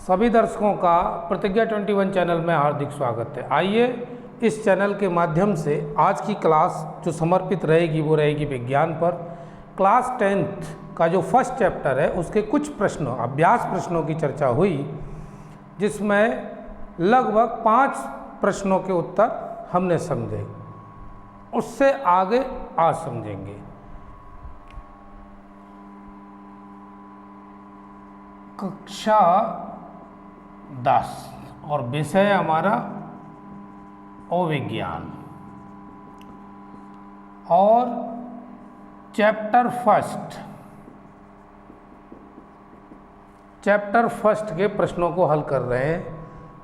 सभी दर्शकों का प्रतिज्ञा 21 चैनल में हार्दिक स्वागत है। आइए इस चैनल के माध्यम से आज की क्लास जो समर्पित रहेगी वो रहेगी विज्ञान पर। क्लास 10th का जो फर्स्ट चैप्टर है उसके कुछ प्रश्नों अभ्यास प्रश्नों की चर्चा हुई, जिसमें लगभग 5 प्रश्नों के उत्तर हमने समझे। उससे आगे आज समझेंगे। कक्षा 10 और विषय हमारा अविज्ञान और चैप्टर फर्स्ट के प्रश्नों को हल कर रहे हैं,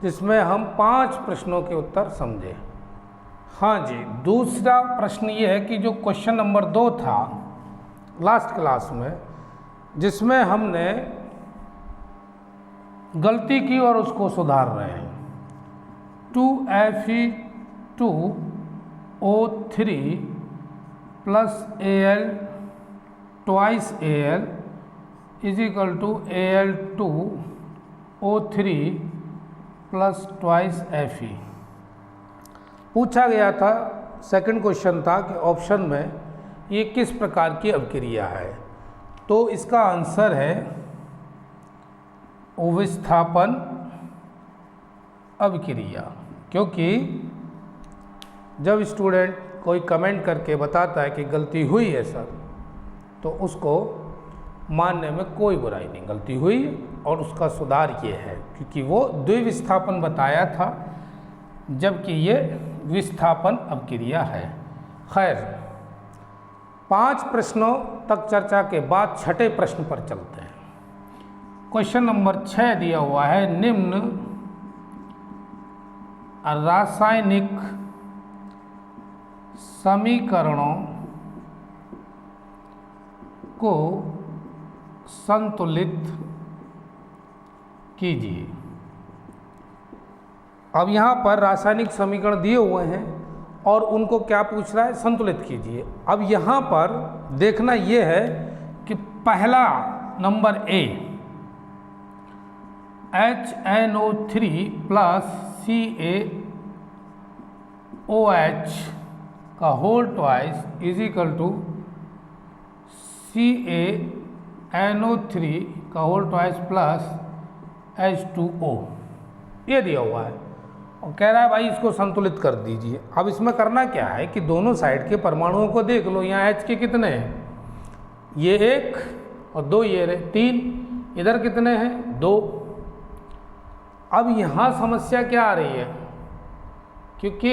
जिसमें हम 5 प्रश्नों के उत्तर समझे। हाँ जी, दूसरा प्रश्न ये है कि जो क्वेश्चन नंबर 2 था लास्ट क्लास में, जिसमें हमने गलती की और उसको सुधार रहे हैं। 2Fe2O3 plus Al twice Al is equal to Al2O3 plus twice Fe पूछा गया था। सेकंड क्वेश्चन था कि ऑप्शन में ये किस प्रकार की अभिक्रिया है, तो इसका आंसर है विस्थापन अभिक्रिया। क्योंकि जब स्टूडेंट कोई कमेंट करके बताता है कि गलती हुई है सर, तो उसको मानने में कोई बुराई नहीं, गलती हुई और उसका सुधार ये है, क्योंकि वो द्विविस्थापन बताया था जबकि ये विस्थापन अभिक्रिया है। खैर, 5 प्रश्नों तक चर्चा के बाद छठे प्रश्न पर चलते हैं। क्वेश्चन नंबर 6 दिया हुआ है, निम्न रासायनिक समीकरणों को संतुलित कीजिए। अब यहाँ पर रासायनिक समीकरण दिए हुए हैं और उनको क्या पूछ रहा है, संतुलित कीजिए। अब यहाँ पर देखना ये है कि पहला number A HNO3 plus CaOH का whole twice is equal to CaNO3 का होल ट्वाइस प्लस H2O, ये दिया हुआ है और कह रहा है भाई इसको संतुलित कर दीजिए। अब इसमें करना क्या है कि दोनों साइड के परमाणुओं को देख लो। यहाँ H के कितने हैं, ये 1 और 2, ये रहे 3, इधर कितने हैं 2। अब यहाँ समस्या क्या आ रही है, क्योंकि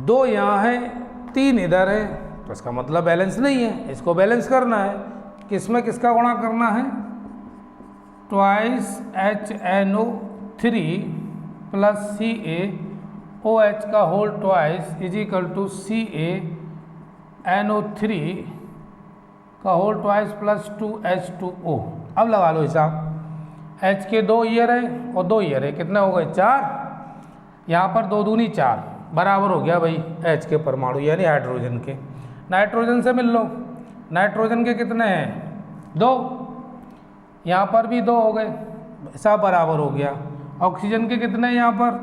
2 यहाँ है 3 इधर है, तो इसका मतलब बैलेंस नहीं है, इसको बैलेंस करना है। किसमें किसका गुणा करना है, ट्वाइस HNO3 प्लस CaOH का whole twice is equal to CaNO3 का होल ट्वाइस प्लस 2H2O। अब लगा लो हिसाब, H के 2 ईयर है और 2 ईयर है, कितने हो गए 4। यहाँ पर 2 दूनी 4 बराबर हो गया भाई H के परमाणु यानी हाइड्रोजन के। नाइट्रोजन से मिल लो, नाइट्रोजन के कितने हैं 2, यहाँ पर भी 2 हो गए, सब बराबर हो गया। ऑक्सीजन के कितने हैं यहाँ पर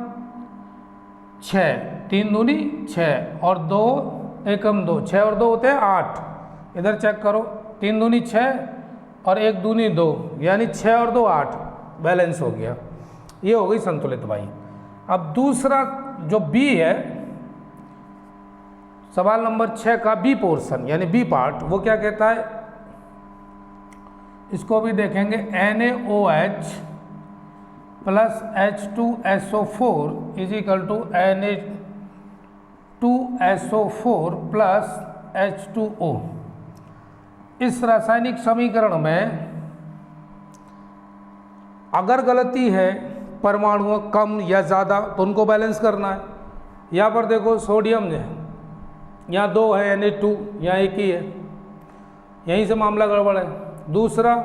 6, 3 दूनी 6 और 2 एकम 2, 6 और 2 होते हैं 8। इधर चेक करो, 3 दूनी 6 और 1 दूनी 2 यानी 6 और 2 8, बैलेंस हो गया। ये हो गई संतुलित भाई। अब दूसरा जो बी है, सवाल नंबर 6 का बी पोर्शन यानी बी पार्ट, वो क्या कहता है, इसको भी देखेंगे। NaOH plus H2SO4 is equal to Na2SO4 plus H2O। इस रासायनिक समीकरण में अगर गलती है परमाणु कम या ज़्यादा तो उनको बैलेंस करना है। यहाँ पर देखो सोडियम है, यहाँ 2 है Na2, यहाँ 1 ही है, यहीं से मामला गड़बड़ है। दूसरा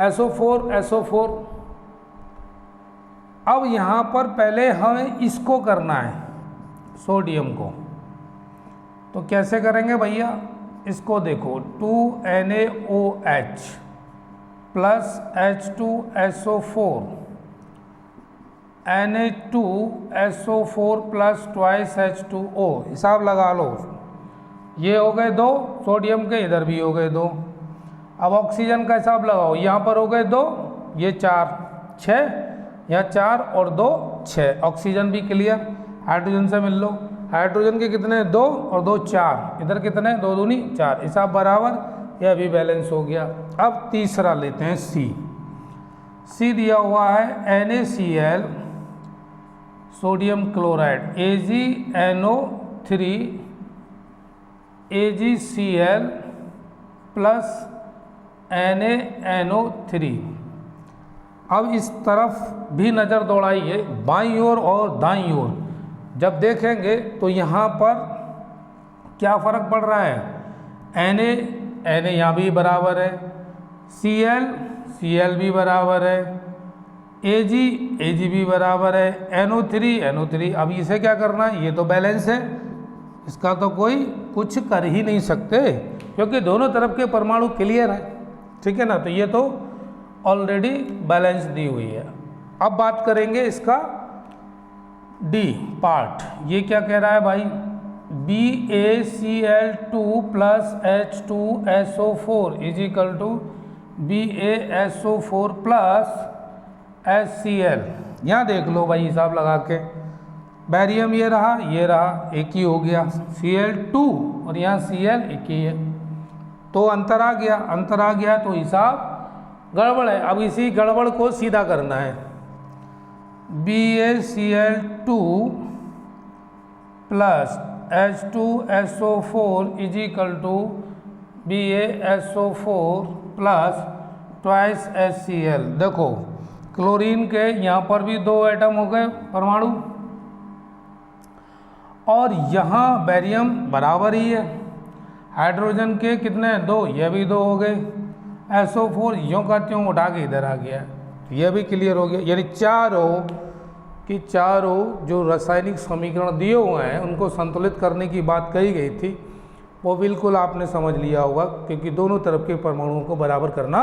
SO4 अब यहाँ पर पहले हमें इसको करना है सोडियम को, तो कैसे करेंगे भैया, इसको देखो 2NaOH plus H2SO4 Na2SO4 plus twice H2O। हिसाब लगा लो, ये हो गए 2 सोडियम के, इधर भी हो गए 2। अब ऑक्सीजन का हिसाब लगाओ, यहाँ पर हो गए 2, ये 4 6, यहाँ 4 और 2 6। ऑक्सीजन भी क्लियर, हाइड्रोजन से मिल लो। हाइड्रोजन के कितने 2 और 2 4, इधर कितने 2 दूनी 4, हिसाब बराबर, यह भी बैलेंस हो गया। अब तीसरा लेते हैं सी दिया हुआ है NaCl sodium chloride AgNO3 AgCl plus NaNO3। अब इस तरफ भी नज़र दौड़ाइए, बाईं ओर और दाईं ओर जब देखेंगे तो यहाँ पर क्या फ़र्क पड़ रहा है, Na यहाँ भी बराबर है, Cl भी बराबर है, Ag भी बराबर है, NO3। अब इसे क्या करना है, ये तो बैलेंस है, इसका तो कोई कुछ कर ही नहीं सकते क्योंकि दोनों तरफ के परमाणु क्लियर है, ठीक है ना। तो ये तो ऑलरेडी बैलेंस दी हुई है। अब बात करेंगे इसका डी पार्ट, ये क्या कह रहा है भाई, BaCl2 plus H2SO4 is equal to BaSO4 plus HCl। यहाँ देख लो भाई हिसाब लगा के, बैरियम ये रहा एक ही हो गया, Cl2 और यहाँ Cl एक ही है, तो अंतर आ गया तो हिसाब गड़बड़ है। अब इसी गड़बड़ को सीधा करना है, BaCl2 plus H2SO4 is equal to BaSO4 plus twice HCl। देखो क्लोरीन के यहाँ पर भी 2 एटम हो गए परमाणु, और यहाँ बैरियम बराबर ही है, हाइड्रोजन के कितने 2, यह भी 2 हो गए, SO4 यूँ का त्यों उठा के इधर आ गया, यह भी क्लियर हो गया। यानी चारों जो रासायनिक समीकरण दिए हुए हैं उनको संतुलित करने की बात कही गई थी, वो बिल्कुल आपने समझ लिया होगा क्योंकि दोनों तरफ के परमाणुओं को बराबर करना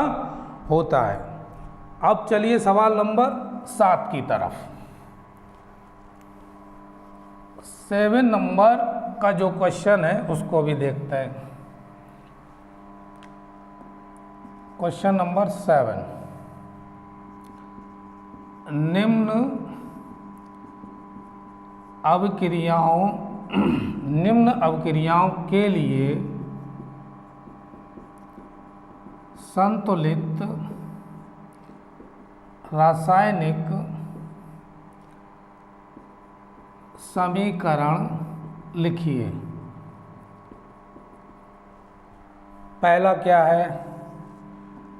होता है। अब चलिए सवाल नंबर 7 की तरफ। 7 नंबर का जो क्वेश्चन है उसको भी देखते हैं। क्वेश्चन नंबर 7, निम्न अवक्रियाओं के लिए संतुलित रासायनिक समीकरण लिखिए। पहला क्या है,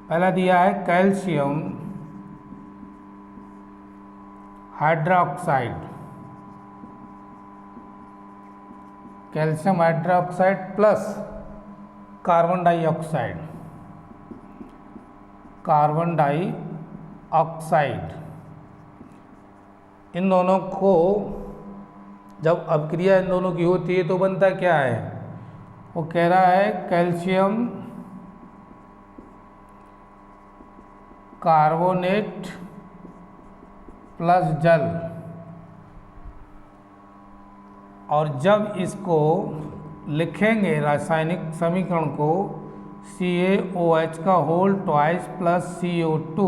पहला दिया है calcium hydroxide, plus carbon dioxide. इन दोनों को जब अभिक्रिया इन दोनों की होती है तो बनता क्या है, वो कह रहा है कैल्शियम कार्बोनेट प्लस जल, और जब इसको लिखेंगे रासायनिक समीकरण को CaOH का होल ट्वाइस प्लस CO2,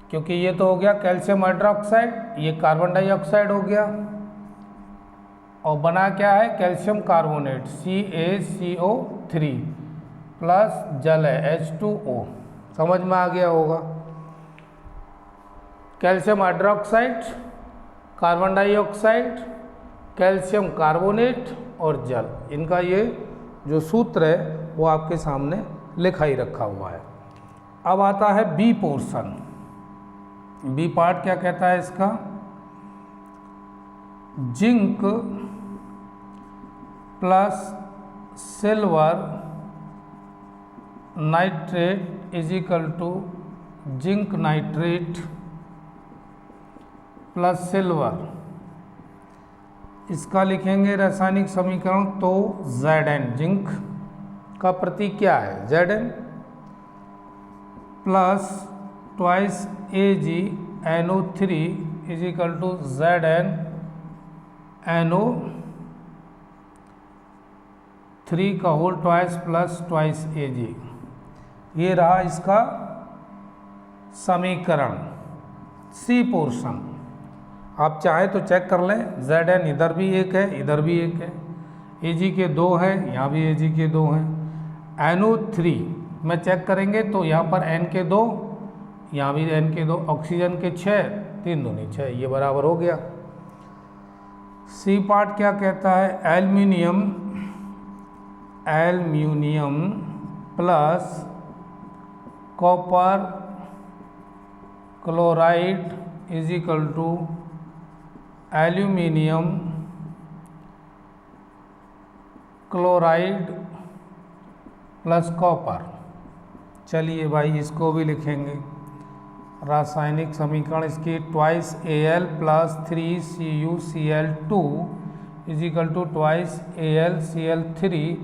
क्योंकि ये तो हो गया कैल्शियम हाइड्रोक्साइड, ये कार्बन डाइऑक्साइड हो गया, और बना क्या है कैल्शियम कार्बोनेट CaCO3 प्लस जल है H2O। समझ में आ गया होगा, calcium hydroxide, carbon dioxide, calcium carbonate और जल, इनका ये जो सूत्र है वो आपके सामने लिखा ही रखा हुआ है। अब आता है बी पोर्शन। बी पार्ट क्या कहता है इसका, zinc plus silver nitrate is equal to zinc nitrate plus silver. इसका लिखेंगे रासायनिक समीकरण तो Zn जिंक का प्रतीक क्या है, Zn plus twice AgNO3 is equal to ZnNO3 का whole twice plus twice Ag। ये रहा इसका समीकरण, सी पोर्शन। आप चाहे तो चेक कर लें, Zn इधर भी एक है, इधर भी एक है, Ag के 2 हैं, यहाँ भी Ag के 2 हैं। NO3 में चेक करेंगे तो यहाँ पर N के 2, यहाँ भी N के 2, ऑक्सीजन के 6, 3 दूनी 6, ये बराबर हो गया। सी पार्ट क्या कहता है, aluminium plus copper chloride is equal to aluminium chloride plus copper. चलिए भाई इसको भी लिखेंगे, रासायनिक समीकरण इसकी twice Al plus 3CuCl2 is equal to twice AlCl3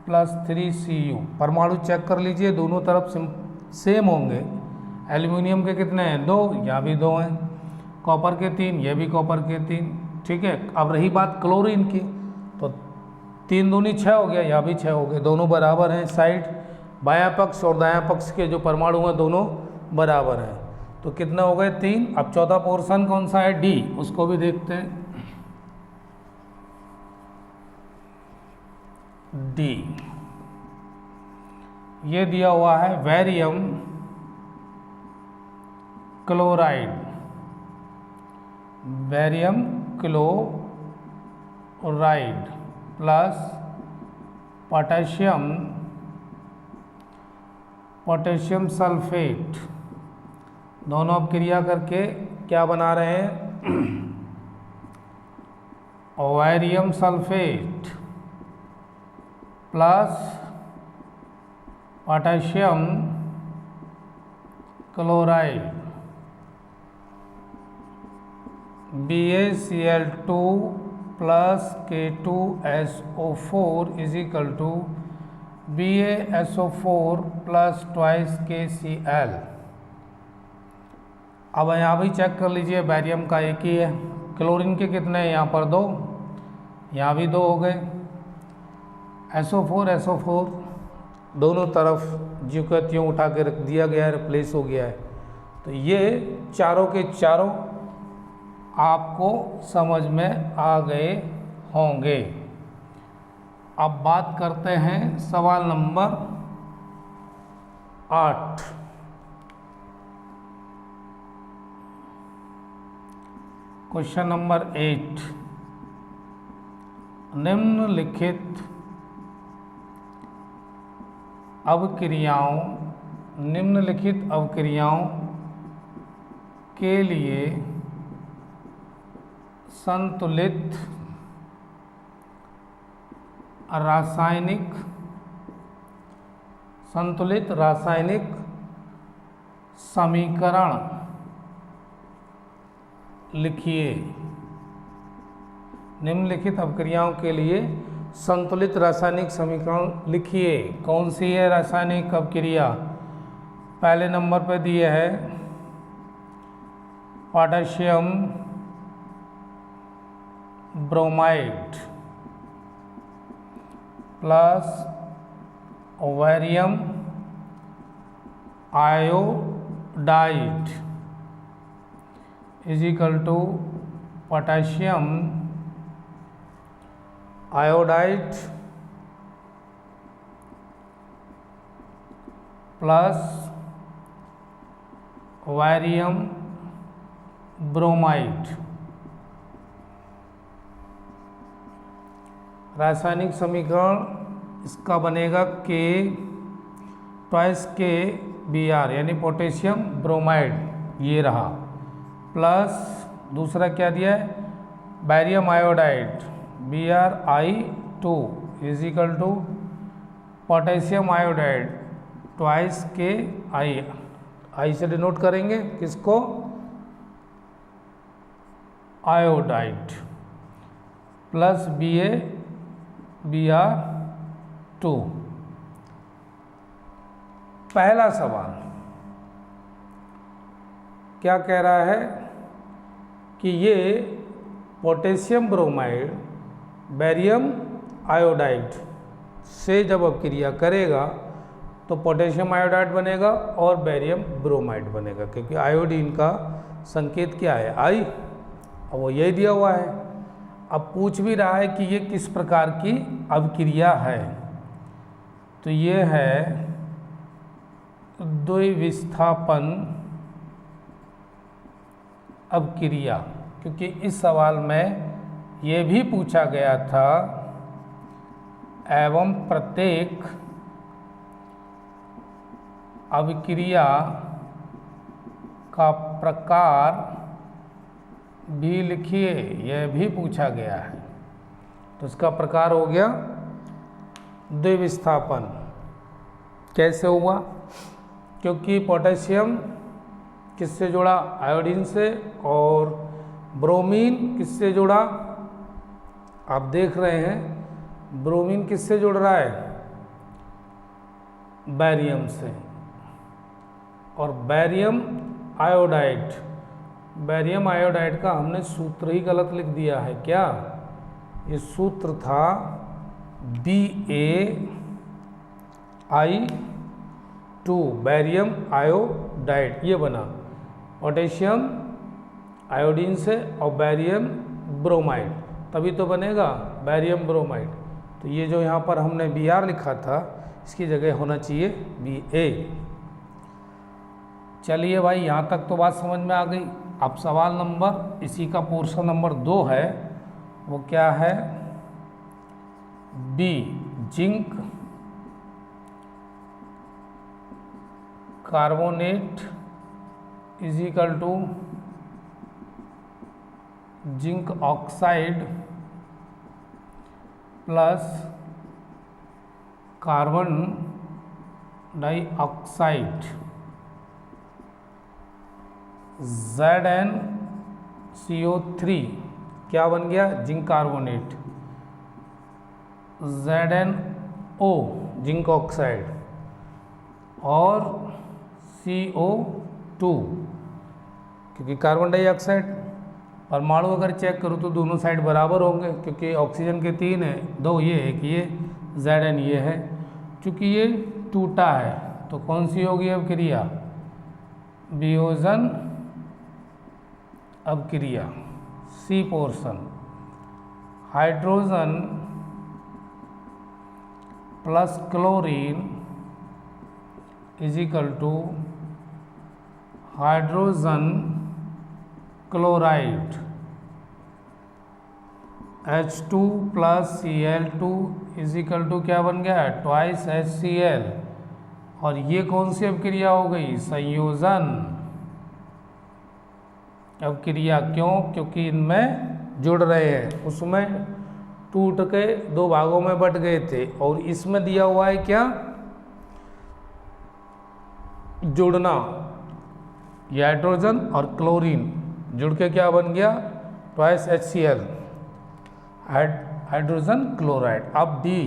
plus 3Cu। परमाणु चेक कर लीजिए, दोनों तरफ सेम होंगे। एल्यूमिनियम के कितने हैं, 2, यहाँ भी 2 हैं, कॉपर के 3, ये भी कॉपर के 3, ठीक है। अब रही बात क्लोरीन की, तो 3 दूनी 6 हो गया, यहाँ भी 6 हो गए, दोनों बराबर हैं। साइड बायां पक्ष और दायां पक्ष के जो परमाणु हैं दोनों बराबर हैं, तो कितने हो गए, 3। अब चौथा पोर्शन कौन सा है, डी, उसको भी देखते हैं। डी ये दिया हुआ है barium chloride, barium chloride plus potassium sulphate, दोनों अब क्रिया करके क्या बना रहे हैं, barium sulphate plus potassium chloride, BaCl2 plus K2SO4 is equal to BaSO4 plus twice KCl। अब यहाँ भी चेक कर लीजिए, बैरियम का एक ही है, क्लोरीन के कितने हैं, यहाँ पर 2, यहाँ भी 2 हो गए, SO4 दोनों तरफ ज्यों का त्यों उठा के रख दिया गया है, रिप्लेस हो गया है। तो ये चारों के चारों आपको समझ में आ गए होंगे। अब बात करते हैं सवाल नंबर 8। क्वेश्चन नंबर 8, निम्नलिखित अवक्रियाओं के लिए संतुलित रासायनिक समीकरण लिखिए। निम्नलिखित अवक्रियाओं के लिए संतुलित रासायनिक समीकरण लिखिए। कौन सी है रासायनिक अवक्रिया, पहले नंबर पर दिए है potassium bromide plus barium iodide is equal to potassium iodide plus barium bromide. रासायनिक समीकरण इसका बनेगा K2Br यानी पोटेशियम ब्रोमाइड, ये रहा, प्लस दूसरा क्या दिया है, barium iodide Bri2 is equal to potassium iodide twice I से डिनोट करेंगे किसको, आयोडाइड प्लस Br2 पहला सवाल क्या कह रहा है कि ये पोटेशियम ब्रोमाइड बेरियम आयोडाइड से जब अपक्रिया करेगा तो पोटेशियम आयोडाइड बनेगा और बेरियम ब्रोमाइड बनेगा, क्योंकि आयोडीन का संकेत क्या है, आई, और वो यही दिया हुआ है। अब पूछ भी रहा है कि ये किस प्रकार की अभिक्रिया है, तो ये है द्विविस्थापन अभिक्रिया, क्योंकि इस सवाल में ये भी पूछा गया था एवं प्रत्येक अभिक्रिया का प्रकार भी लिखिए, यह भी पूछा गया है। तो इसका प्रकार हो गया द्विविस्थापन। कैसे हुआ, क्योंकि पोटेशियम किससे जुड़ा, आयोडीन से, और ब्रोमीन किससे जुड़ा, आप देख रहे हैं ब्रोमीन किससे जुड़ रहा है, बेरियम से, और बेरियम आयोडाइड का हमने सूत्र ही गलत लिख दिया है। क्या, ये सूत्र था BaI2 बेरियम आयोडाइड, ये बना पोटेशियम आयोडीन से और बेरियम ब्रोमाइड, तभी तो बनेगा बेरियम ब्रोमाइड। तो ये जो यहाँ पर हमने Br लिखा था इसकी जगह होना चाहिए Ba। चलिए भाई, यहाँ तक तो बात समझ में आ गई। अब सवाल नंबर, इसी का पोर्शन नंबर 2 है, वो क्या है, B, zinc carbonate is equal to zinc oxide plus carbon dioxide ZnCO3 क्या बन गया, zinc carbonate, ZnO zinc oxide और CO2, क्योंकि कार्बन डाइऑक्साइड परमाणु अगर चेक करो तो दोनों साइड बराबर होंगे, क्योंकि ऑक्सीजन के 3 है, 2 ये, एक ये, Zn ये है। चूँकि ये टूटा है तो कौन सी होगी अभिक्रिया, वियोजन अभिक्रिया। C portion, hydrogen plus chlorine is equal to hydrogen chloride, H2 plus Cl2 is equal to क्या बन गया, ट्वाइस HCl, और ये कौन सी अभिक्रिया हो गई, संयोजन अभिक्रिया। क्यों, क्योंकि इनमें जुड़ रहे हैं, उसमें टूट के 2 भागों में बट गए थे, और इसमें दिया हुआ है क्या, जुड़ना, ये हाइड्रोजन और क्लोरीन जुड़ के क्या बन गया, ट्वाइस HCl, हाइड्रोजन क्लोराइड। अब D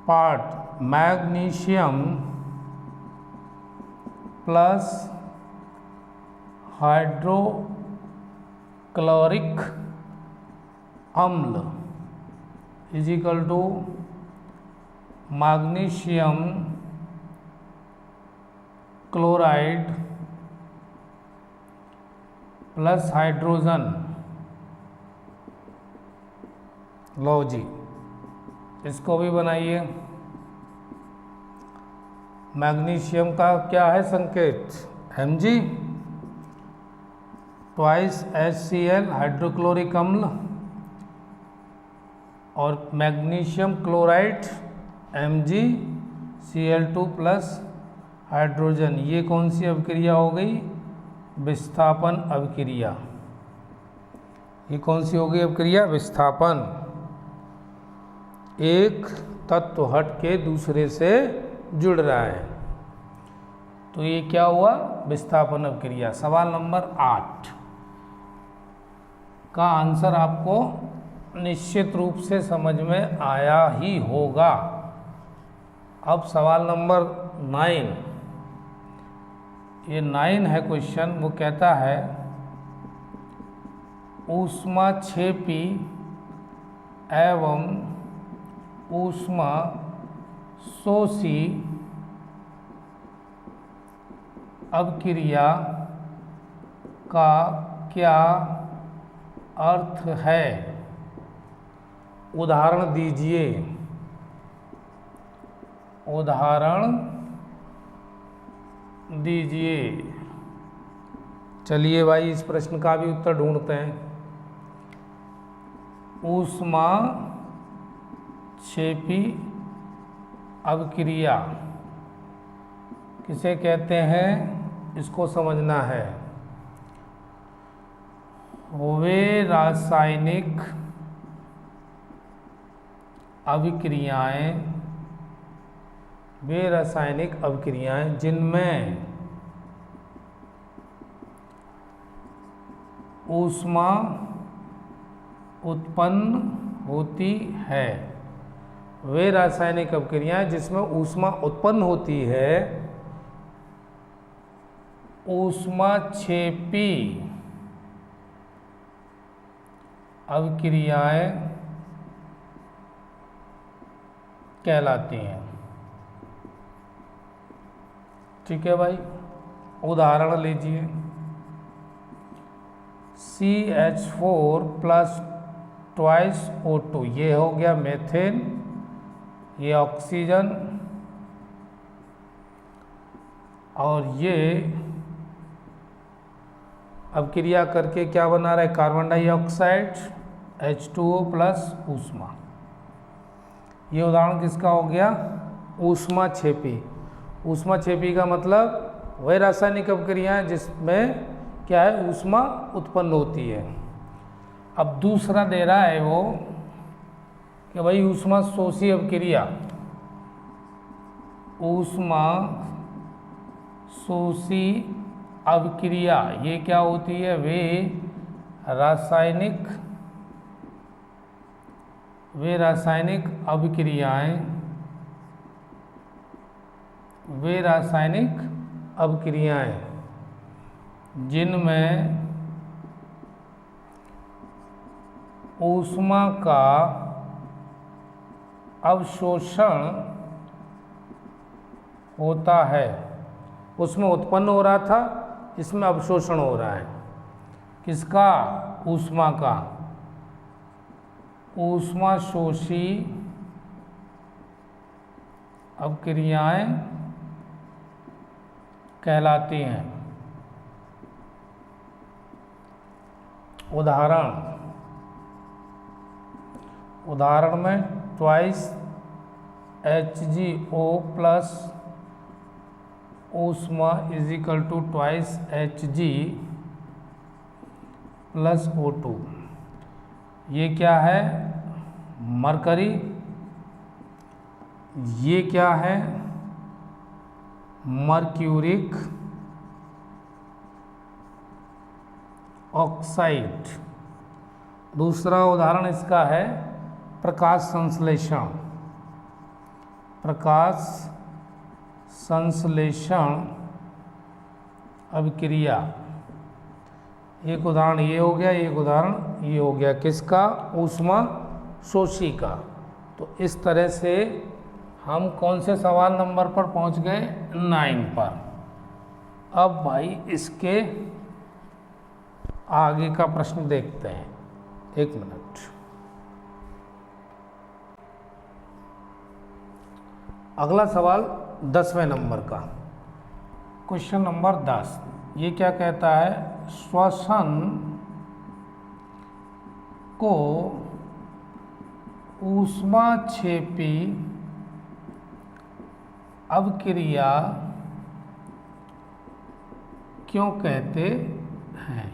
part, magnesium plus hydrochloric अम्ल is equal to magnesium chloride plus hydrogen. लो जी, इसको भी बनाइए। मैग्नीशियम का क्या है संकेत, Mg, ट्वाइस HCl हाइड्रोक्लोरिक अम्ल, और magnesium chloride MgCl2 plus hydrogen. ये कौन सी अभिक्रिया हो गई, विस्थापन अभिक्रिया। ये कौन सी हो गई अभिक्रिया, विस्थापन। एक तत्व हट के दूसरे से जुड़ रहा है, तो ये क्या हुआ, विस्थापन अभिक्रिया। सवाल नंबर 8 का आंसर आपको निश्चित रूप से समझ में आया ही होगा। अब सवाल नंबर 9, ये 9 है क्वेश्चन। वो कहता है ऊष्माक्षेपी एवं ऊष्मा शोषी अभिक्रिया का क्या अर्थ है? उदाहरण दीजिए। उदाहरण दीजिए। चलिए भाई इस प्रश्न का भी उत्तर ढूंढते हैं। ऊष्माक्षेपी अभिक्रिया किसे कहते हैं, इसको समझना है। वे रासायनिक अभिक्रियाएं जिनमें ऊष्मा उत्पन्न होती है। वे रासायनिक अभिक्रियाएं जिसमें ऊष्मा उत्पन्न होती है, ऊष्माक्षेपी अभिक्रियाएं कहलाती हैं। ठीक है भाई, उदाहरण लीजिए। CH4 प्लस ट्वाइस O2, ये हो गया मेथेन, ये ऑक्सीजन, और ये अभिक्रिया करके क्या बना रहा है, कार्बन डाइऑक्साइड H2O प्लस ऊष्मा। ये उदाहरण किसका हो गया, ऊष्माक्षेपी। ऊष्माक्षेपी का मतलब वह रासायनिक अभिक्रियाएं जिसमें क्या है, ऊष्मा उत्पन्न होती है। अब दूसरा दे रहा है वो कि भाई ऊष्मा शोषी अभिक्रिया, ऊष्मा शोषी अभिक्रिया ये क्या होती है, वे रासायनिक अभिक्रियाएं जिनमें ऊष्मा का अवशोषण होता है। उसमें उत्पन्न हो रहा था, इसमें अवशोषण हो रहा है। किसका, ऊष्मा का। ऊष्मा शोषी अभिक्रियाएं कहलाती हैं। उदाहरण में ट्वाइस HgO प्लस ऊष्मा is equal to twice Hg plus O2। ये क्या है, मरकरी। ये क्या है, मर्क्यूरिक ऑक्साइड। दूसरा उदाहरण इसका है प्रकाश संश्लेषण। प्रकाश संश्लेषण अभिक्रिया। एक उदाहरण ये हो गया, एक उदाहरण ये हो गया। किसका, ऊष्मा शोषी का। तो इस तरह से हम कौन से सवाल नंबर पर पहुंच गए, 9 पर। अब भाई इसके आगे का प्रश्न देखते हैं। 1 मिनट। अगला सवाल 10वें नंबर का, क्वेश्चन नंबर 10। ये क्या कहता है, श्वसन को ऊष्माक्षेपी अभिक्रिया क्यों कहते हैं।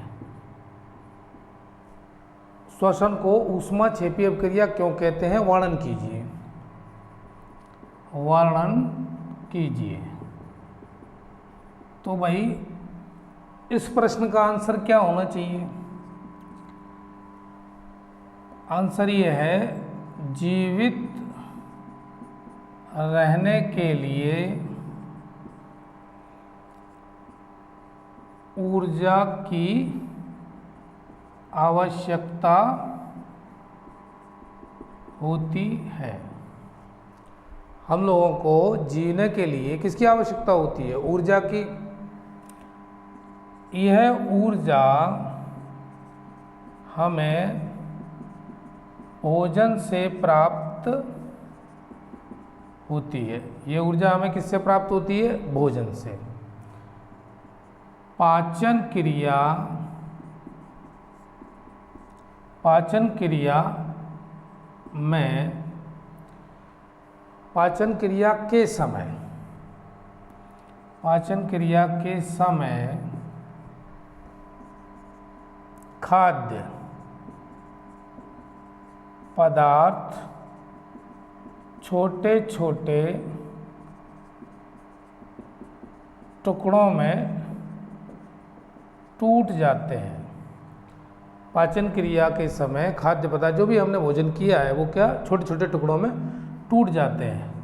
श्वसन को ऊष्माक्षेपी अभिक्रिया क्यों कहते हैं, वर्णन कीजिए। वर्णन कीजिए। तो भाई इस प्रश्न का आंसर क्या होना चाहिए। आंसर ये है, जीवित रहने के लिए ऊर्जा की आवश्यकता होती है। हम लोगों को जीने के लिए किसकी आवश्यकता होती है? ऊर्जा की। यह ऊर्जा हमें भोजन से प्राप्त होती है। ये ऊर्जा हमें किससे प्राप्त होती है? भोजन से। पाचन क्रिया में पाचन क्रिया के समय खाद्य पदार्थ छोटे छोटे टुकड़ों में टूट जाते हैं। पाचन क्रिया के समय खाद्य पदार्थ जो भी हमने भोजन किया है वो क्या छोटे छोटे टुकड़ों में टूट जाते हैं।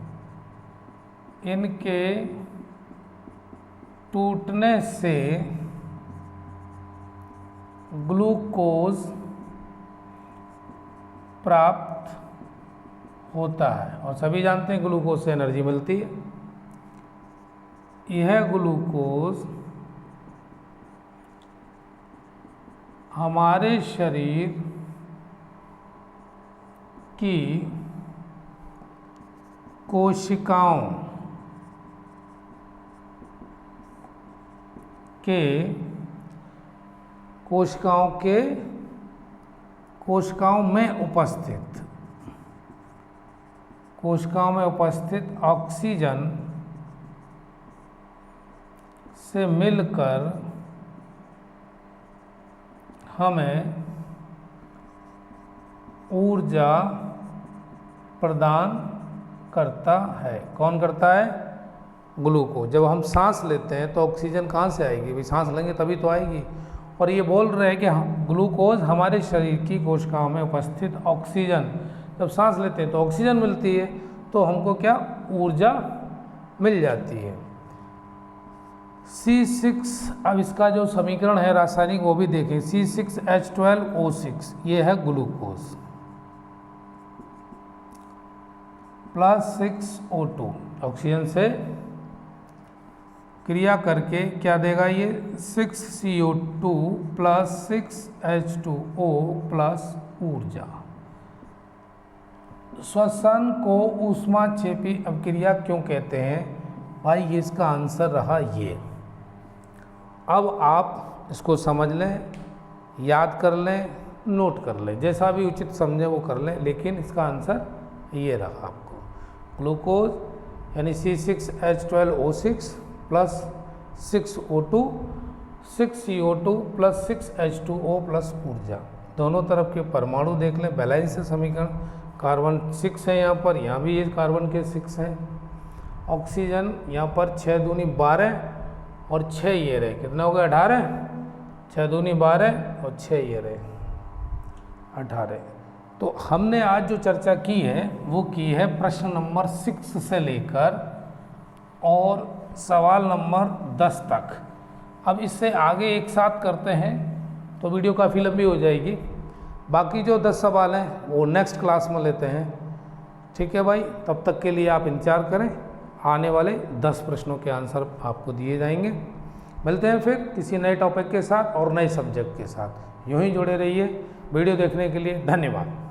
इनके टूटने से ग्लूकोज प्राप्त होता है और सभी जानते हैं ग्लूकोज से एनर्जी मिलती है। यह ग्लूकोज हमारे शरीर की कोशिकाओं में उपस्थित ऑक्सीजन से मिलकर हमें ऊर्जा प्रदान करता है। कौन करता है? ग्लूकोज। जब हम सांस लेते हैं तो ऑक्सीजन कहाँ से आएगी? भाई सांस लेंगे तभी तो आएगी। और ये बोल रहे हैं कि ग्लूकोज हमारे शरीर की कोशिकाओं में उपस्थित ऑक्सीजन, जब सांस लेते हैं तो ऑक्सीजन मिलती है, तो हमको क्या ये मिल जाती है। C6, अब इसका जो समीकरण है रासायनिक वो भी देखें। C6H12O6 ये है ग्लूकोज प्लस 6O2 ऑक्सीजन से क्रिया करके क्या देगा ये 6CO2 प्लस 6H2O प्लस ऊर्जा। श्वसन को ऊष्माक्षेपी अपक्रिया क्यों कहते हैं? भाई ये इसका आंसर रहा ये। अब आप इसको समझ लें, याद कर लें, नोट कर लें, जैसा भी उचित समझे वो कर लें, लेकिन इसका आंसर ये रहा आपको। ग्लूकोज यानी C6H12O6 plus 6O2 6CO2 plus 6H2O plus ऊर्जा। दोनों तरफ के परमाणु देख लें, बैलेंस है समीकरण। कार्बन 6 है यहाँ भी ये कार्बन के 6 हैं। ऑक्सीजन यहाँ पर 6 दूनी 12 और 6 ये रहे, कितना हो गया 18, 6 दूनी 12 और 6 ये रहे 18। तो हमने आज जो चर्चा की है वो की है प्रश्न नंबर 6 से लेकर और सवाल नंबर 10 तक। अब इससे आगे एक साथ करते हैं तो वीडियो काफ़ी लंबी हो जाएगी। बाकी जो 10 सवाल हैं वो नेक्स्ट क्लास में लेते हैं। ठीक है भाई, तब तक के लिए आप इंतजार करें, आने वाले 10 प्रश्नों के आंसर आपको दिए जाएंगे। मिलते हैं फिर किसी नए टॉपिक के साथ और नए सब्जेक्ट के साथ। यूँ ही जुड़े रहिए। वीडियो देखने के लिए धन्यवाद।